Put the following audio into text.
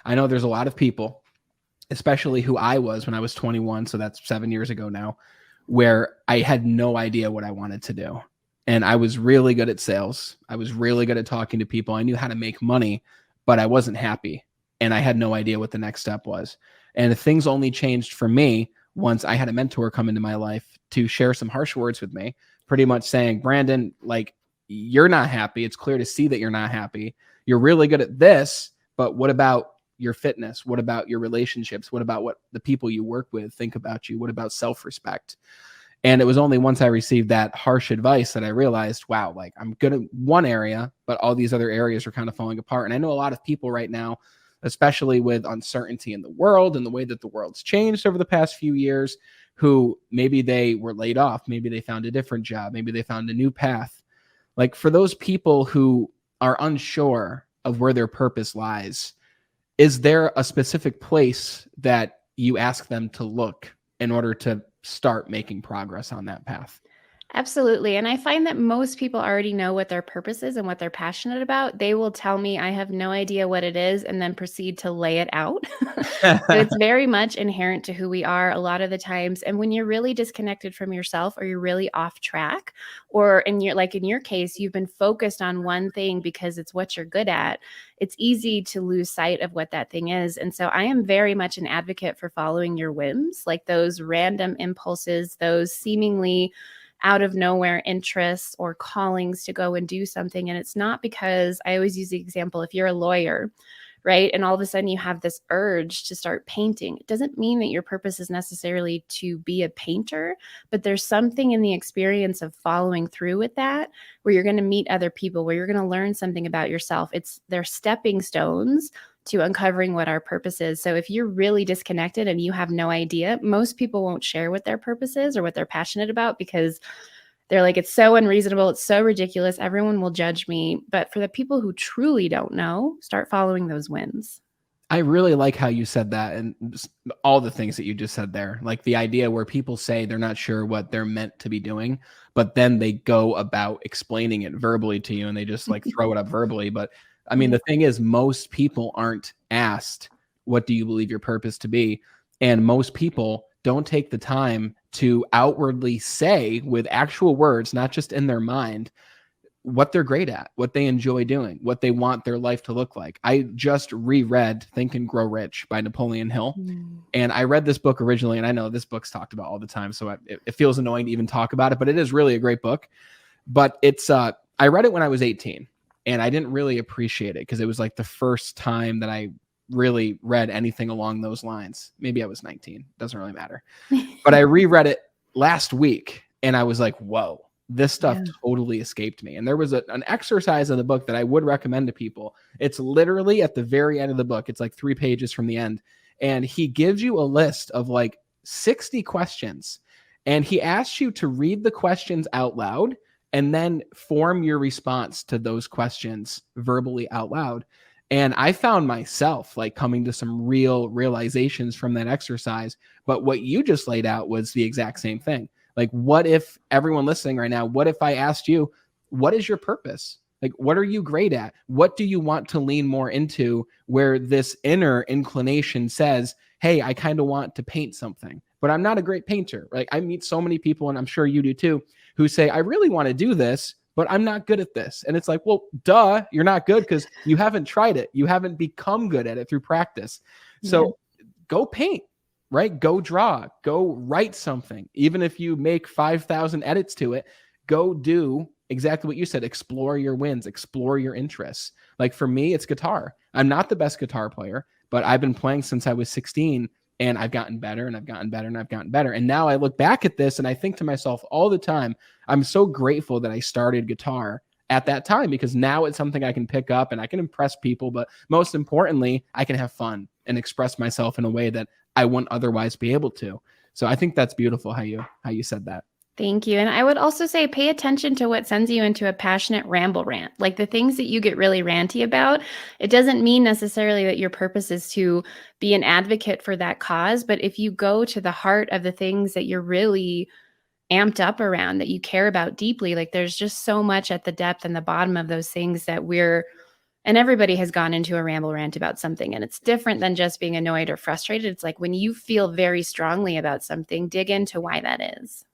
I know there's a lot of people, especially who I was when I was 21, so that's 7 years ago now, where I had no idea what I wanted to do. And I was really good at sales. I was really good at talking to people. I knew how to make money, but I wasn't happy. And I had no idea what the next step was. And things only changed for me once I had a mentor come into my life to share some harsh words with me, pretty much saying, Brandon, like, you're not happy. It's clear to see that you're not happy. You're really good at this, but what about your fitness? What about your relationships? What about what the people you work with think about you? What about self-respect? And it was only once I received that harsh advice that I realized, wow, like I'm good at one area, but all these other areas are kind of falling apart. And I know a lot of people right now, especially with uncertainty in the world and the way that the world's changed over the past few years, who maybe they were laid off, maybe they found a different job, maybe they found a new path. Like for those people who are unsure of where their purpose lies, is there a specific place that you ask them to look in order to start making progress on that path? Absolutely. And I find that most people already know what their purpose is and what they're passionate about. They will tell me, I have no idea what it is, and then proceed to lay it out. So it's very much inherent to who we are a lot of the times. And when you're really disconnected from yourself, or you're really off track, or in your case, you've been focused on one thing because it's what you're good at, it's easy to lose sight of what that thing is. And so I am very much an advocate for following your whims, like those random impulses, those seemingly out of nowhere interests or callings to go and do something. And it's not because, I always use the example, if you're a lawyer, right, and all of a sudden you have this urge to start painting, it doesn't mean that your purpose is necessarily to be a painter, but there's something in the experience of following through with that where you're going to meet other people, where you're going to learn something about yourself. They're stepping stones to uncovering what our purpose is. So if you're really disconnected and you have no idea, most people won't share what their purpose is or what they're passionate about, because they're like, it's so unreasonable, it's so ridiculous, everyone will judge me. But for the people who truly don't know, start following those whims. I really like how you said that, and all the things that you just said there. Like the idea where people say they're not sure what they're meant to be doing, but then they go about explaining it verbally to you and they just like throw it up verbally. But I mean, Yeah. the thing is, most people aren't asked, what do you believe your purpose to be? And most people don't take the time to outwardly say with actual words, not just in their mind, what they're great at, what they enjoy doing, what they want their life to look like. I just reread Think and Grow Rich by Napoleon Hill. And I read this book originally, and I know this book's talked about all the time, so it feels annoying to even talk about it, but it is really a great book. But it's I read it when I was 18, and I didn't really appreciate it because it was like the first time that I really read anything along those lines. Maybe I was 19, doesn't really matter. But I reread it last week, and I was like, whoa, this stuff totally escaped me. And there was an exercise in the book that I would recommend to people. It's literally at the very end of the book. It's like 3 pages from the end. And he gives you a list of like 60 questions. And he asks you to read the questions out loud and then form your response to those questions verbally out loud. And I found myself like coming to some real realizations from that exercise. But what you just laid out was the exact same thing. Like, what if everyone listening right now, what if I asked you, what is your purpose? Like, what are you great at? What do you want to lean more into, where this inner inclination says, hey, I kind of want to paint something, but I'm not a great painter. Like, I meet so many people, and I'm sure you do too, who say, I really want to do this, but I'm not good at this. And it's like, well, duh, you're not good because you haven't tried it. You haven't become good at it through practice. So go paint. Right? Go draw, go write something. Even if you make 5,000 edits to it, go do exactly what you said. Explore your wins, explore your interests. Like for me, it's guitar. I'm not the best guitar player, but I've been playing since I was 16, and I've gotten better and I've gotten better and I've gotten better. And now I look back at this and I think to myself all the time, I'm so grateful that I started guitar at that time, because now it's something I can pick up and I can impress people. But most importantly, I can have fun and express myself in a way that I wouldn't otherwise be able to. So I think that's beautiful how you said that. Thank you. And I would also say pay attention to what sends you into a passionate ramble rant. Like the things that you get really ranty about, it doesn't mean necessarily that your purpose is to be an advocate for that cause. But if you go to the heart of the things that you're really amped up around, that you care about deeply, like there's just so much at the depth and the bottom of those things that we're And everybody has gone into a ramble rant about something, and it's different than just being annoyed or frustrated. It's like when you feel very strongly about something, dig into why that is.